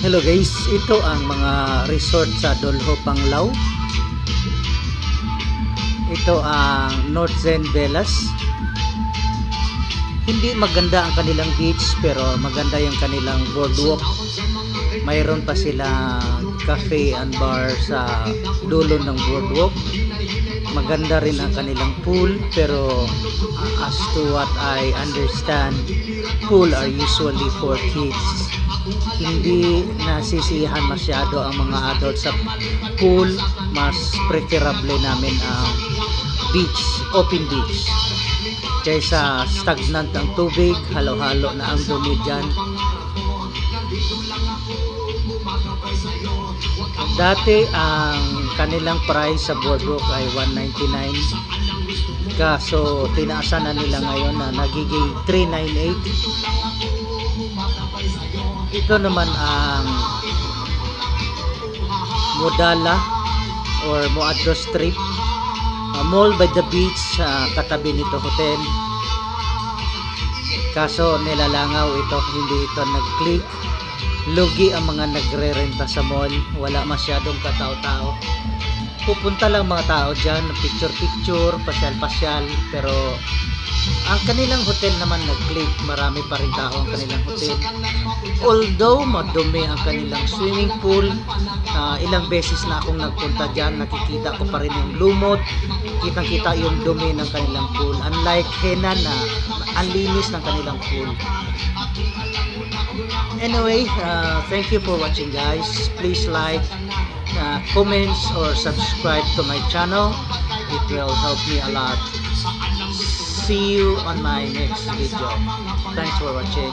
Hello guys, ito ang mga resort sa Dolho, Panglao. Ito ang North Zen Velas. Hindi maganda ang kanilang beach pero maganda yung kanilang boardwalk. Mayroon pa sila cafe and bar sa dulo ng boardwalk. Maganda rin ang kanilang pool pero as to what I understand, pool are usually for kids. Hindi nasisiyahan masyado ang mga adult sa pool. Mas preferable namin ang beach, open beach, kaysa stagnant ang tubig, halo-halo na ang dumi dyan. Dati ang kanilang price sa boardwalk ay $199, kaso tinaasan na nila ngayon na nagiging $398. Ito naman ang Modala or Moadro Strip, mall by the beach, katabi nito hotel. Kaso nilalangaw ito, hindi ito nag-click. Lugi ang mga nagre-renta sa mall, wala masyadong katao-tao. Pupunta lang mga tao dyan, picture-picture, pasyal-pasyal, pero ang kanilang hotel naman nag-click, marami pa rin tao ang kanilang hotel. Although madumi ang kanilang swimming pool, ilang beses na akong nagpunta dyan, nakikita ko pa rin yung lumot, kitang-kita yung dumi ng kanilang pool. Unlike Henan na ang linis ng kanilang pool. Anyway, thank you for watching guys. Please like, comments or subscribe to my channel. It will help me a lot. See you on my next video. Thanks for watching.